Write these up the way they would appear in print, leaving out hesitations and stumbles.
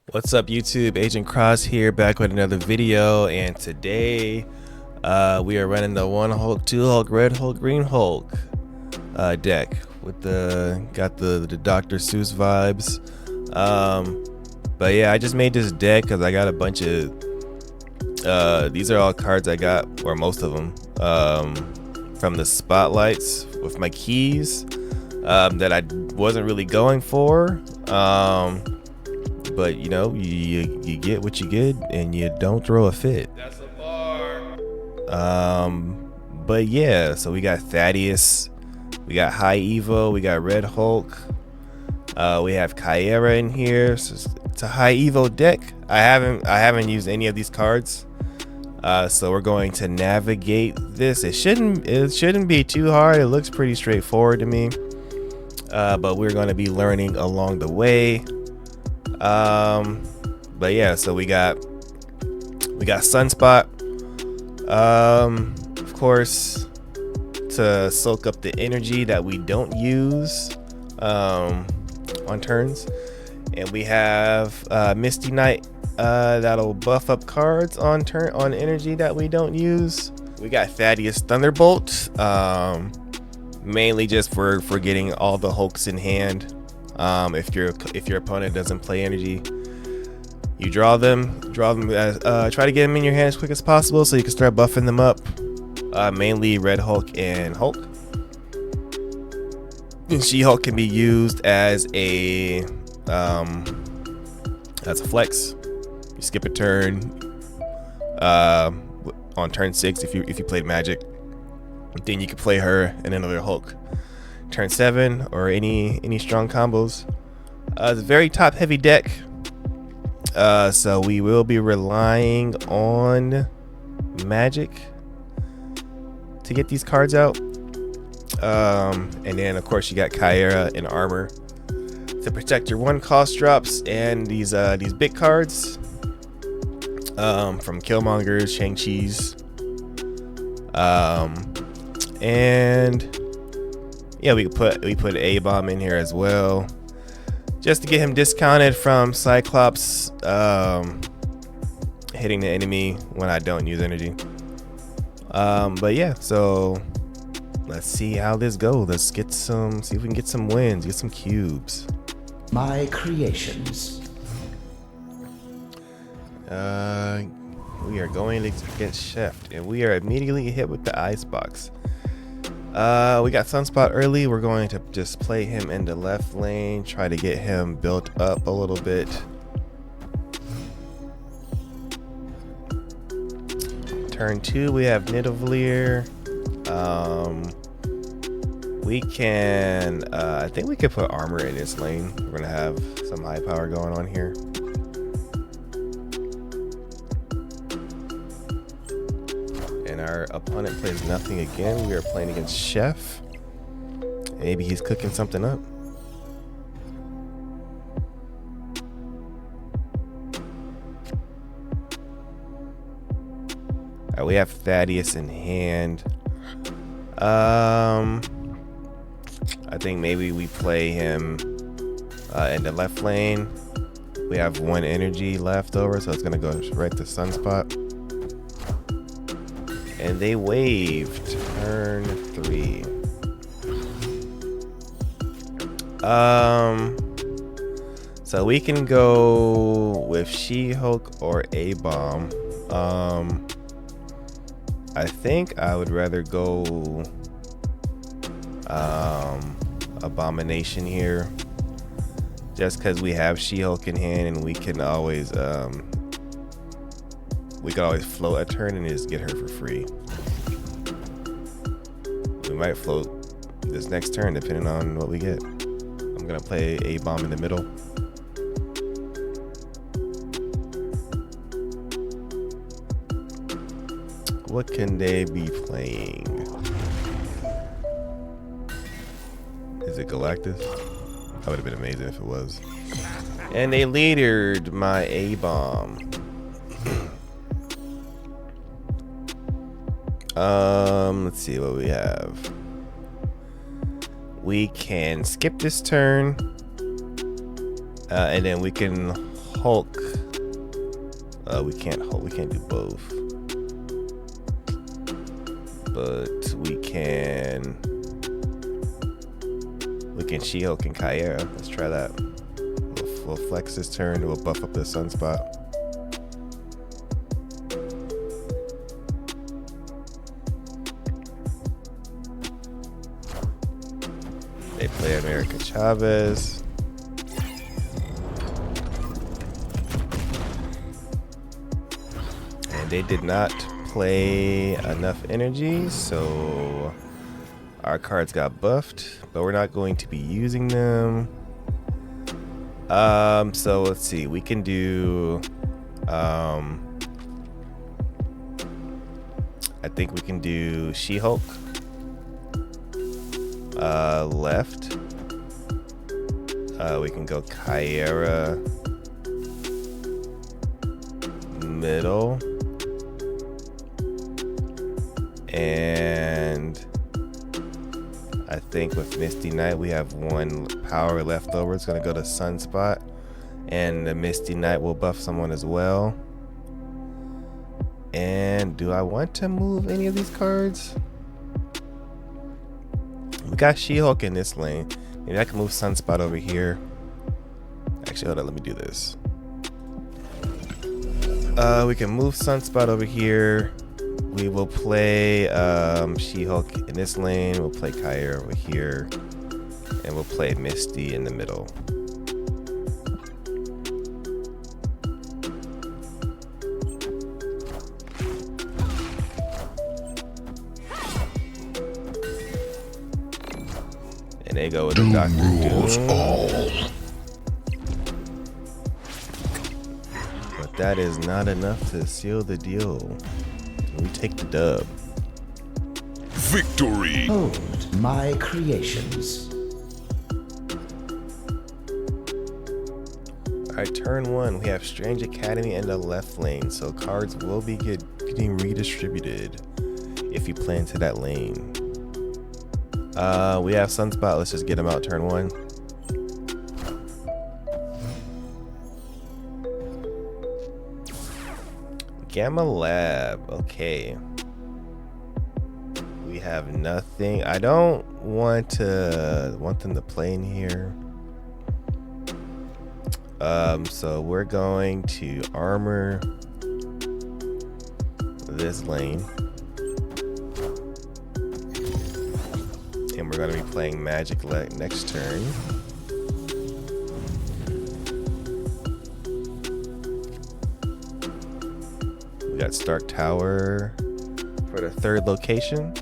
What's up, YouTube? Agent Cross here, back with another video, and today we are running the 1 Hulk, 2 Hulk, Red Hulk, Green Hulk deck with got the Dr. Seuss vibes. But yeah, I just made this deck because I got a bunch of these are all cards I got, or most of them, from the spotlights with my keys that I wasn't really going for. But you know, you get what you get, and you don't throw a fit. That's a bar. But yeah, so we got Thaddeus, we got High Evo, we got Red Hulk, we have Caiera in here. So it's a High Evo deck. I haven't used any of these cards, so we're going to navigate this. It shouldn't be too hard. It looks pretty straightforward to me, but we're going to be learning along the way. But yeah, so we got Sunspot, of course, to soak up the energy that we don't use on turns, and we have Misty Knight, that'll buff up cards on energy that we don't use. We got Thaddeus Thunderbolt, mainly just for getting all the Hulks in hand. If your opponent doesn't play energy, you draw them as, try to get them in your hand as quick as possible so you can start buffing them up, mainly Red Hulk and Hulk. And She-Hulk can be used as a flex. You skip a turn on turn 6 if you played Magik, then you can play her and another Hulk turn 7, or any strong combos. It's a very top heavy deck, so we will be relying on Magik to get these cards out, and then of course you got Caiera and Armor to protect your 1 cost drops and these big cards from Killmonger's, Shang Chi's, and yeah, we put A-Bomb in here as well, just to get him discounted from Cyclops hitting the enemy when I don't use energy. But yeah, so let's see how this goes. Let's see if we can get some wins, get some cubes. My creations. We are going against Chef, and we are immediately hit with the ice box. We got Sunspot early. We're going to just play him in the left lane, try to get him built up a little bit. Turn 2, we have Nidavellir. We can, I think we could put Armor in this lane. We're gonna have some high power going on here. And our opponent plays nothing again. We are playing against Chef. Maybe he's cooking something up. Alright, we have Thaddeus in hand. I think maybe we play him in the left lane. We have 1 energy left over, so it's gonna go right to Sunspot. And they waved turn 3. So we can go with She-Hulk or A-Bomb. I think I would rather go Abomination here, just because we have She-Hulk in hand, and we can always float a turn and just get her for free. We might float this next turn depending on what we get. I'm gonna play A-Bomb in the middle. What can they be playing? Is it Galactus? That would have been amazing if it was. And they leadered my A-Bomb. Let's see what we have. We can skip this turn, and then we can Hulk. We can't Hulk. We can't do both. But we can She-Hulk and Kaiera. Let's try that. We'll flex this turn. We'll buff up the Sunspot. They play America Chavez. And they did not play enough energy, so our cards got buffed, but we're not going to be using them. So let's see, we can do I think we can do She-Hulk left. We can go Kaiera middle. And I think with Misty Knight, we have one power left over. It's going to go to Sunspot. And the Misty Knight will buff someone as well. And do I want to move any of these cards? We got She-Hulk in this lane. Maybe I can move Sunspot over here. Actually, hold on. Let me do this. We can move Sunspot over here. We will play She-Hulk in this lane. We'll play Kaiera over here. And we'll play Misty in the middle. And they go with the Doctor Doom. But that is not enough to seal the deal. We take the dub. Victory! Hold my creations. Alright, turn one. We have Strange Academy in the left lane, so cards will be getting redistributed if you play into that lane. We have Sunspot. Let's just get him out turn one. Gamma Lab. Okay. We have nothing. I don't want them to play in here. So we're going to armor this lane. And we're going to be playing Magik next turn. We got Stark Tower for the third location.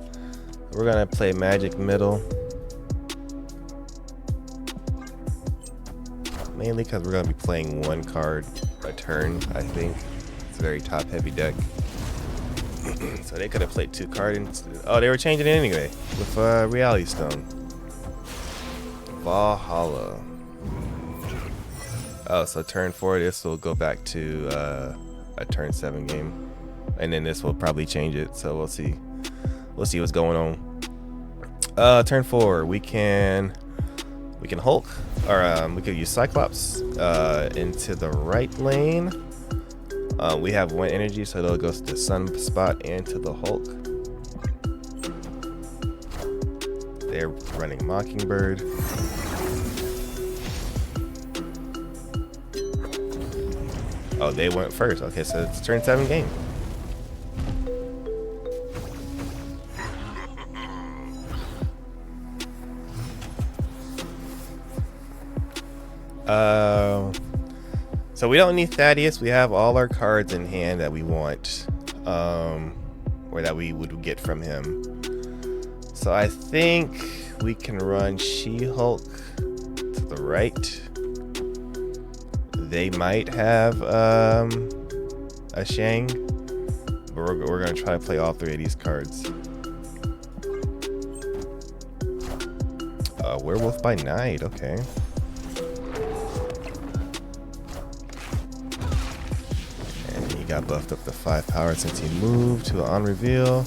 We're going to play Magik middle. Mainly because we're going to be playing one card a turn, I think. It's a very top heavy deck. So they could have played two cards. Oh, they were changing it anyway with Reality Stone. Valhalla. Oh, so turn 4, this will go back to a turn 7 game, and then this will probably change it. So we'll see. We'll see what's going on. Turn 4, we can Hulk, or we could use Cyclops into the right lane. We have one energy, so it'll go to the Sunspot and to the Hulk. They're running Mockingbird. Oh, they went first. Okay, so it's turn 7 game. So we don't need Thaddeus. We have all our cards in hand that we want, or that we would get from him. So I think we can run She-Hulk to the right. They might have a Shang, but we're gonna try to play all 3 of these cards. Werewolf by Night, okay. Got buffed up to 5 power since he moved to on reveal.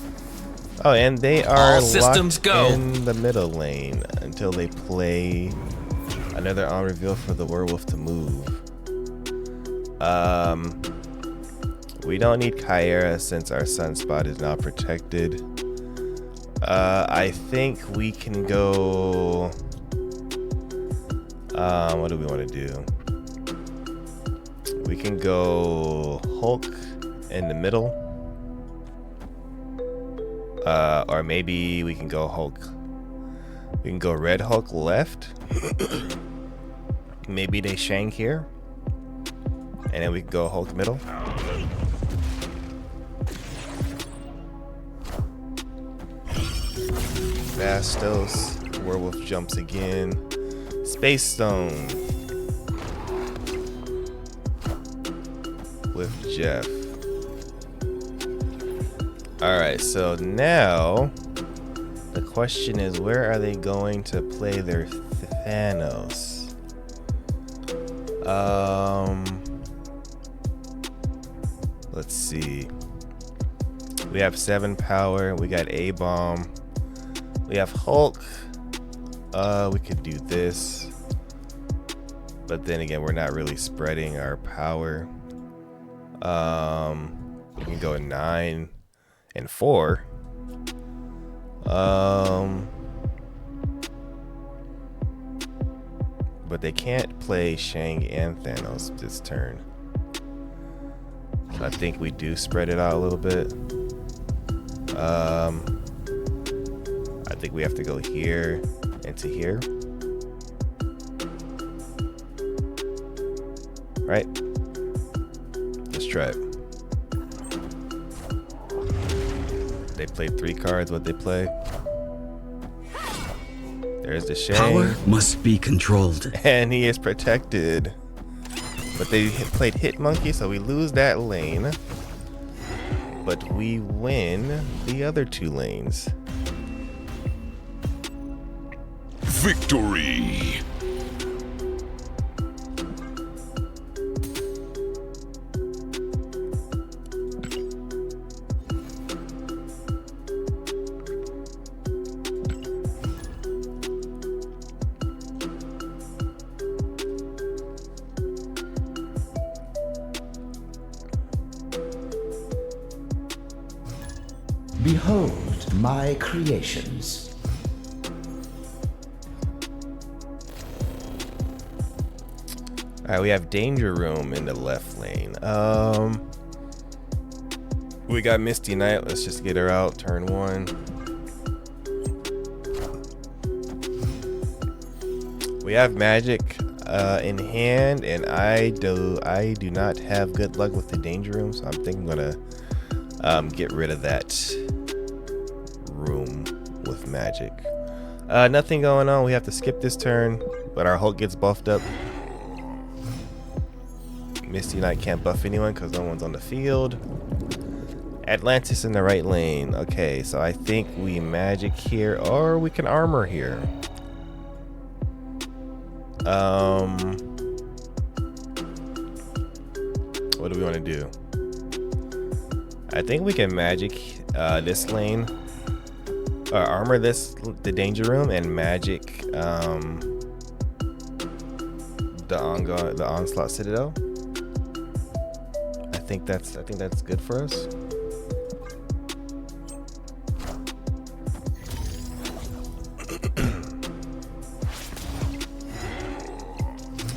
Oh, and they are locked in the middle lane until they play another on reveal for the werewolf to move. We don't need Caiera since our Sunspot is now protected. I think we can go. What do we want to do? We can go Hulk in the middle. Or maybe we can go Hulk. We can go Red Hulk left. Maybe they Shang here. And then we can go Hulk middle. Bastos. Werewolf jumps again. Space Stone. With Jeff. Alright, so now the question is, where are they going to play their Thanos? Let's see. We have 7 power. We got A-Bomb. We have Hulk. We could do this. But then again, we're not really spreading our power. We can go 9 and 4. But they can't play Shang and Thanos this turn. So I think we do spread it out a little bit. I think we have to go here and to here. Right? Let's try it. They played 3 cards. What they play? There's the Shang. Power must be controlled. And he is protected. But they played Hit Monkey, so we lose that lane. But we win the other 2 lanes. Victory! Behold my creations. Alright, we have Danger Room in the left lane. We got Misty Knight. Let's just get her out. Turn 1. We have Magik in hand, and I do not have good luck with the Danger Room, so I think I'm gonna get rid of that room with Magik. Nothing going on. We have to skip this turn, but our Hulk gets buffed up. Misty Knight can't buff anyone because no one's on the field. Atlantis in the right lane. Okay, so I think we Magik here, or we can armor here. What do we want to do? I think we can Magik this lane, or armor the Danger Room, and Magik the Onslaught Citadel. I think that's good for us.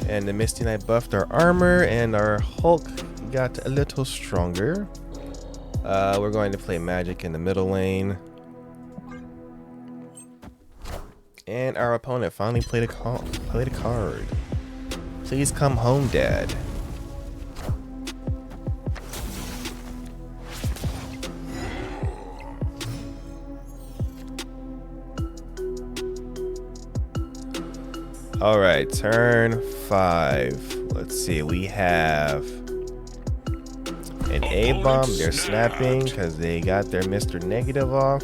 And the Misty Knight buffed our armor, and our Hulk got a little stronger. We're going to play Magik in the middle lane. And our opponent finally played a card. Please come home, Dad. All right, turn 5. Let's see. We have an A-Bomb. They're snapping because they got their Mr. Negative off.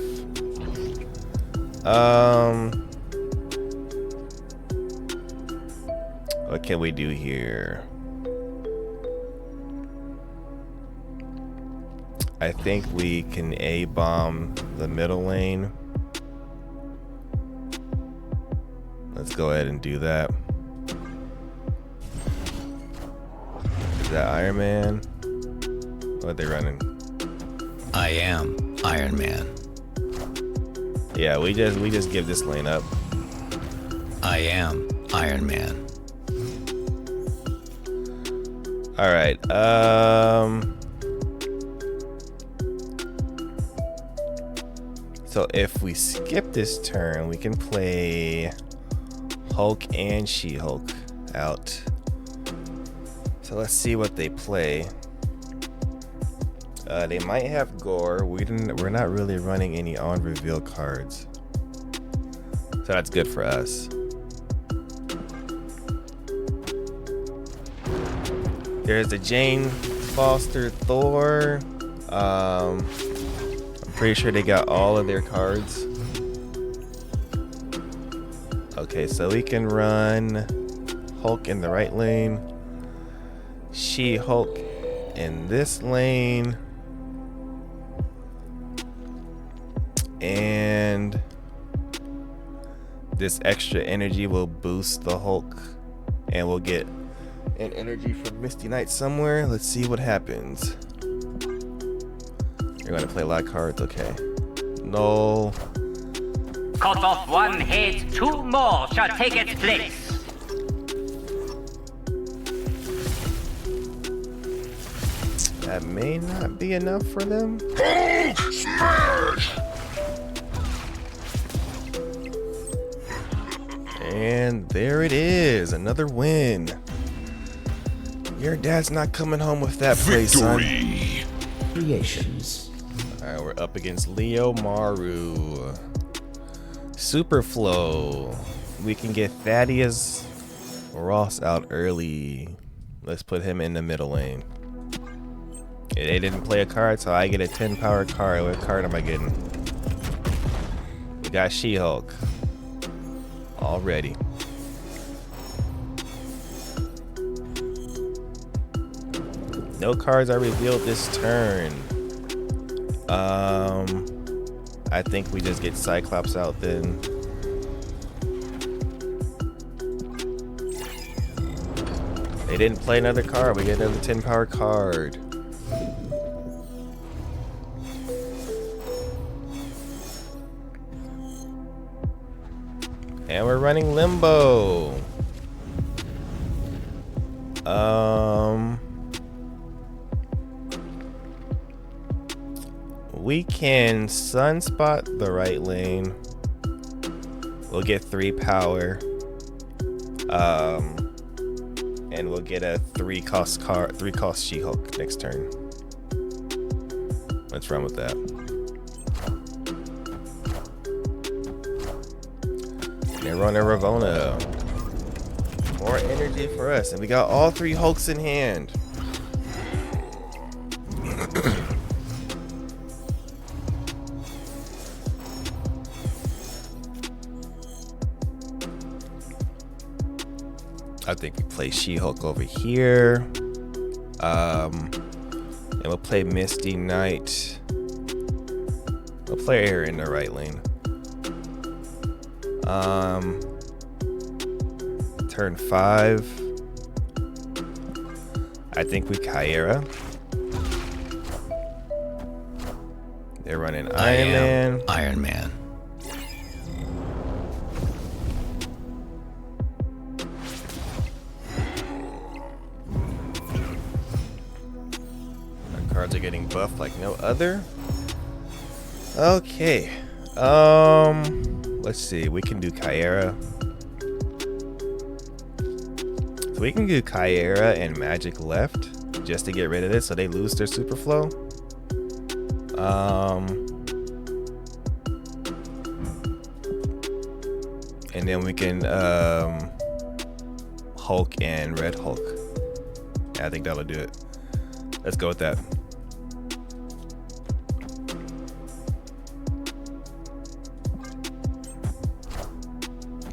What can we do here? I think we can A-Bomb the middle lane. Let's go ahead and do that. that Iron Man? What are they running? I am Iron Man. Yeah, we just give this lane up. I am Iron Man. All right. So if we skip this turn, we can play Hulk and She-Hulk out. So let's see what they play. They might have Gore. We're not really running any on reveal cards, so that's good for us. There's the Jane Foster Thor. I'm pretty sure they got all of their cards. Okay, so we can run Hulk in the right lane, She-Hulk in this lane, and this extra energy will boost the Hulk, and we'll get an energy from Misty Knight somewhere. Let's see what happens. You're gonna play a lot of cards, okay. No. Cut off one head, two more shall take its place. That may not be enough for them. Hulk smash! And there it is, another win. Your dad's not coming home with that play, son. Victory! Creations. Alright, we're up against Leo Maru. Superflow. We can get Thaddeus Ross out early. Let's put him in the middle lane. Yeah, they didn't play a card, so I get a 10 power card. What card am I getting? We got She-Hulk already. No cards are revealed this turn. I think we just get Cyclops out then. They didn't play another card. We get another 10 power card. And we're running Limbo. We can Sunspot the right lane. We'll get 3 power. And we'll get a 3 cost She-Hulk next turn. Let's run with that. They're running Ravonna. More energy for us, and we got all 3 Hulks in hand. I think we play She-Hulk over here. And we'll play Misty Knight. We'll play her in the right lane. Turn 5. I think we Caiera. They're running Iron Man. Iron Man. Our cards are getting buffed like no other. Okay. Let's see. We can do Caiera. So we can do Caiera and Magik left just to get rid of this so they lose their super flow. And then we can Hulk and Red Hulk. Yeah, I think that'll do it. Let's go with that.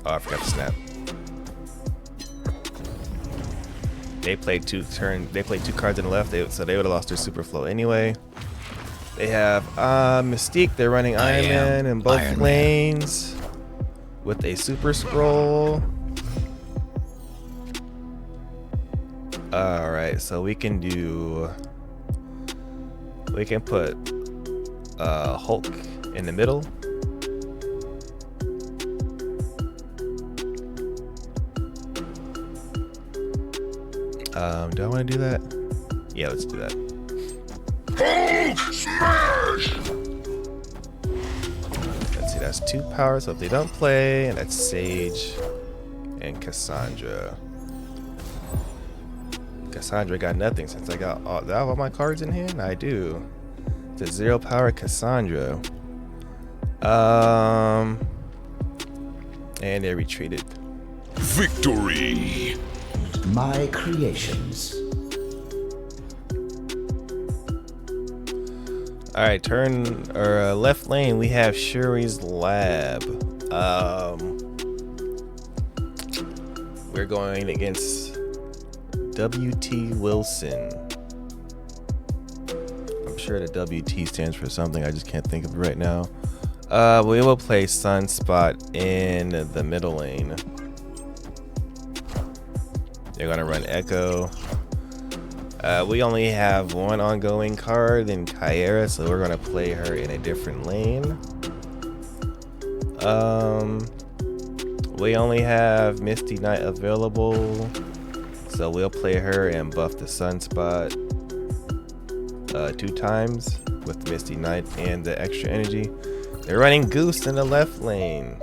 Oh, I forgot to snap. They played 2 cards in the left, so they would have lost their super flow anyway. They have Mystique. They're running Iron Man in both lanes with a super scroll. All right, so we can put Hulk in the middle. Do I want to do that? Yeah, let's do that. Hulk smash! Let's see, that's 2 powers, so if they don't play, and that's Sage and Cassandra. Cassandra got nothing since I got all, do I have all my cards in hand? I do. It's a 0 power Cassandra. And they retreated. Victory! My creations. All right, turn or left lane. We have Shuri's lab. We're going against WT Wilson. I'm sure the WT stands for something. I just can't think of it right now. We will play Sunspot in the middle lane. They're gonna run Echo. We only have 1 ongoing card in Caiera, so we're gonna play her in a different lane. We only have Misty Knight available, so we'll play her and buff the Sunspot 2 times with Misty Knight and the extra energy. They're running Goose in the left lane.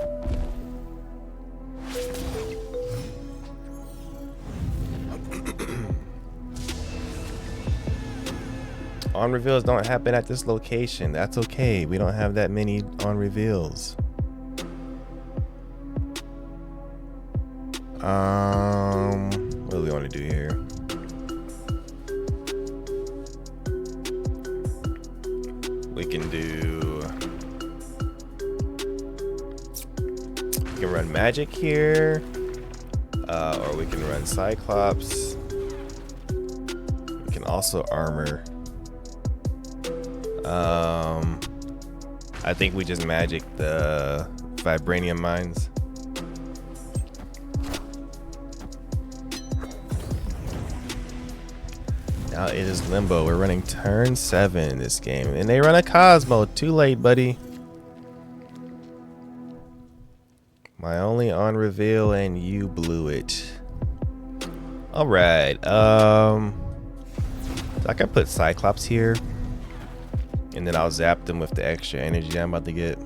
On reveals don't happen at this location. That's okay. We don't have that many on reveals. What do we want to do here? We can run Magik here, or we can run Cyclops. We can also armor. I think we just Magik the Vibranium Mines. Now it is Limbo. We're running turn 7 in this game, and they run a Cosmo. Too late, buddy. My only on reveal, and you blew it. All right. So I can put Cyclops here, and then I'll zap them with the extra energy I'm about to get.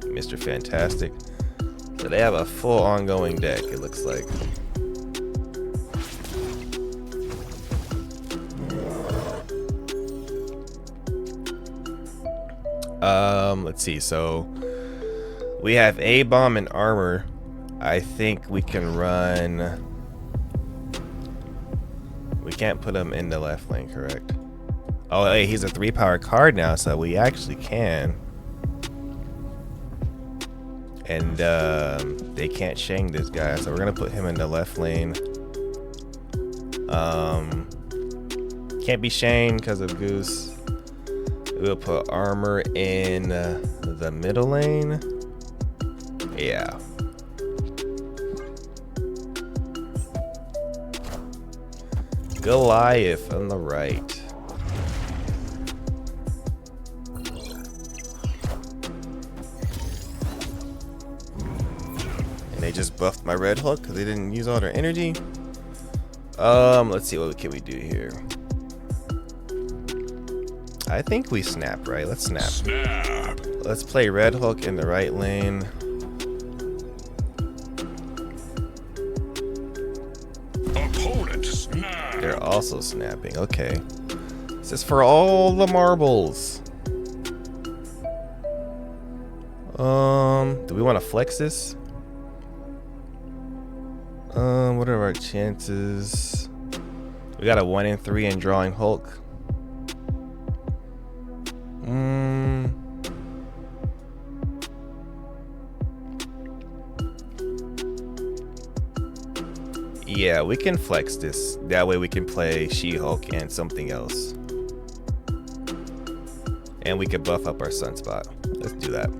Mr. Fantastic. So they have a full ongoing deck, it looks like. Let's see. So we have A-Bomb and Armor. I think we can run. We can't put him in the left lane, correct? Oh, hey, he's a 3-power card now, so we actually can. And they can't Shang this guy, so we're gonna put him in the left lane. Can't be Shang because of Goose. We'll put Armor in the middle lane. Yeah. Goliath on the right. And they just buffed my Red Hulk because they didn't use all their energy. Let's see, what can we do here? I think we snap, right? Let's snap. Snap! Let's play Red Hulk in the right lane. Opponent snap! They're also snapping. Okay. This is for all the marbles. Do we want to flex this? What are our chances? We got a 1 in 3 in drawing Hulk. Yeah, we can flex this. That way we can play She-Hulk and something else. And we can buff up our Sunspot. Let's do that.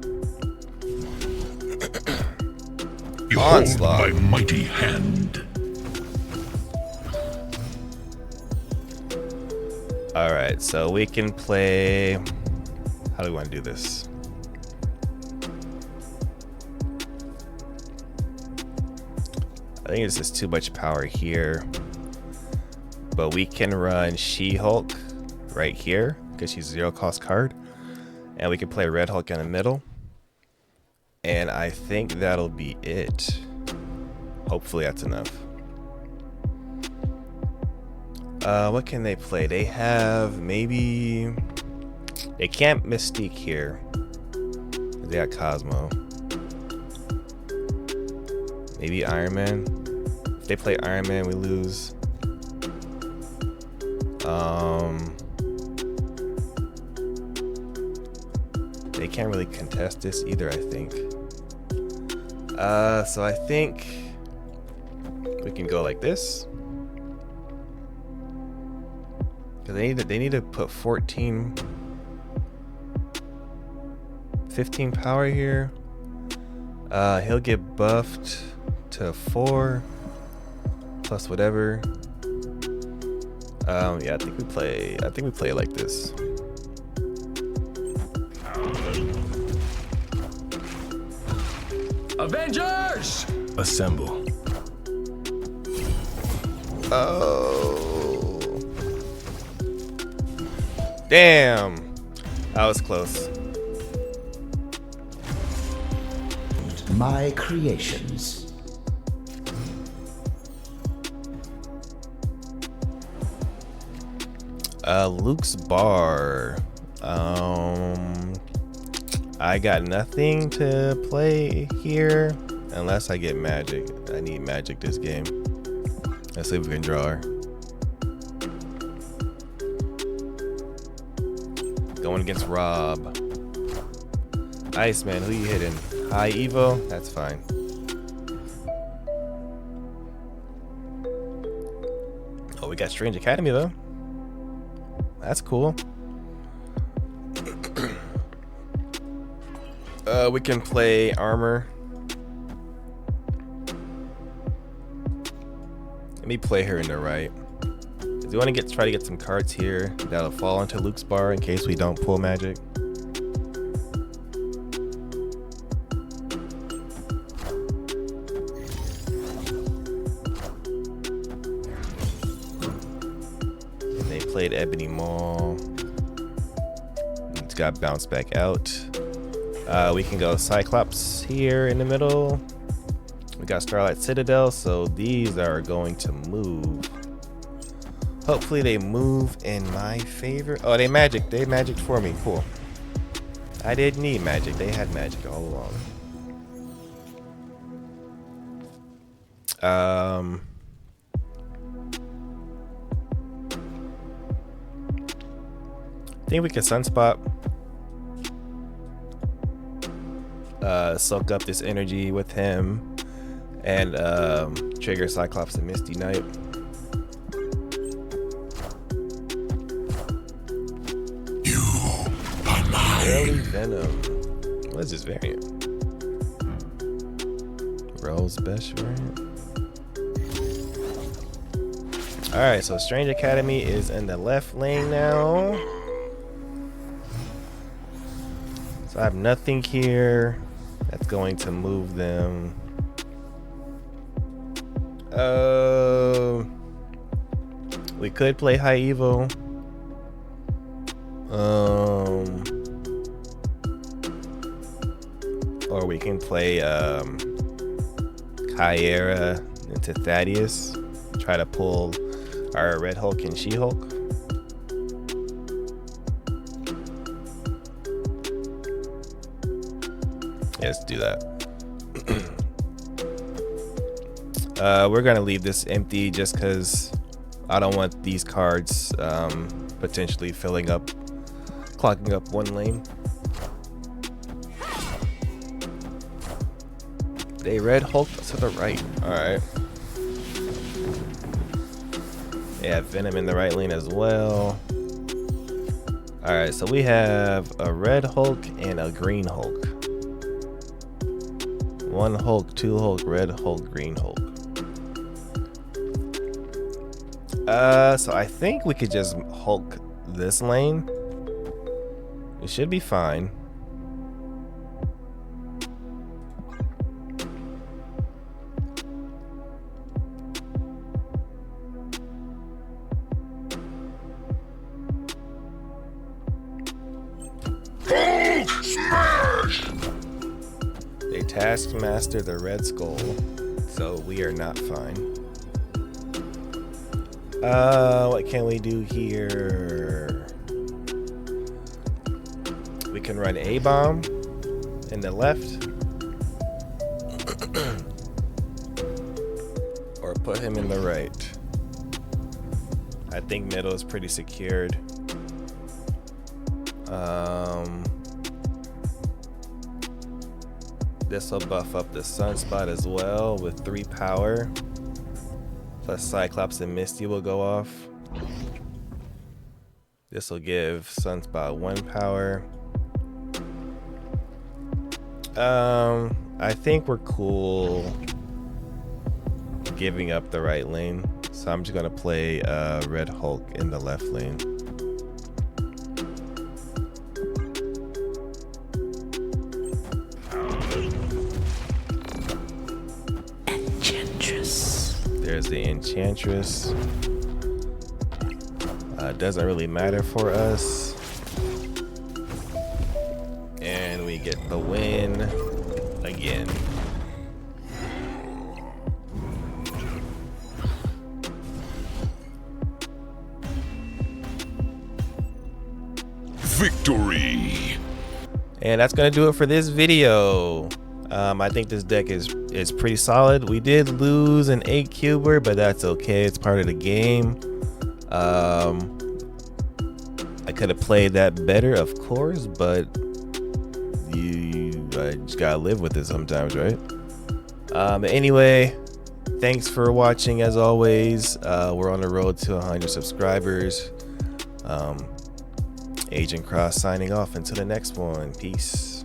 Behold Onslaught. my mighty hand. All right, so we can play. How do we want to do this? I think this is too much power here, but we can run She-Hulk right here because she's a 0-cost card, and we can play Red Hulk in the middle, and I think that'll be it. Hopefully that's enough. What can they play? They have maybe... They can't Mystique here. They got Cosmo. Maybe Iron Man. If they play Iron Man, we lose. They can't really contest this either, I think. So I think we can go like this. Cause they need to put 15 power here. He'll get buffed to 4 plus whatever. Yeah, I think we play it like this. Avengers! Assemble. Oh. Damn. That was close. My creations. Luke's bar. I got nothing to play here unless I get Magik. I need Magik this game. Let's see if we can draw her. Going against Rob. Iceman, who you hitting? High Evo? That's fine. Oh, we got Strange Academy though. That's cool. We can play Armor. Let me play her in the right. Do you want to try to get some cards here that'll fall into Luke's bar in case we don't pull Magik? And they played Ebony Maw. It's got bounced back out. We can go Cyclops here in the middle. We got Starlight Citadel, so these are going to move. Hopefully they move in my favor. Oh, they Magik'd for me. Cool. I didn't need Magik. They had Magik all along. I think we can Sunspot. Soak up this energy with him and trigger Cyclops and Misty Knight. You are mine. Early Venom. What is this variant? Rose Best variant. Alright, so Strange Academy is in the left lane now. So I have nothing here that's going to move them. We could play High Evo. Or we can play Caiera into Thaddeus. Try to pull our Red Hulk and She-Hulk. Yeah, let's do that. We're gonna leave this empty just because I don't want these cards potentially clogging up one lane. They Red Hulk to the right. Alright. They have Venom in the right lane as well. Alright, so we have a Red Hulk and a Green Hulk. 1 Hulk, 2 Hulk, red Hulk, green Hulk. So I think we could just Hulk this lane. It should be fine. Hulk smash! They taskmaster the Red Skull, so we are not fine. What can we do here? We can run a bomb in the left, or put him in the right. I think middle is pretty secured. This will buff up the Sunspot as well with 3 power. Plus Cyclops and Misty will go off. This will give Sunspot 1 power. I think we're cool giving up the right lane. So I'm just gonna play Red Hulk in the left lane. There's the Enchantress. Doesn't really matter for us. And we get the win again. Victory! And that's gonna do it for this video. I think this deck is pretty solid. We did lose an 8 cuber, but that's okay. It's part of the game. I could have played that better, of course, but I just gotta live with it sometimes, right? Anyway, thanks for watching. As always, we're on the road to 100 subscribers. Agent Cross signing off until the next one. Peace.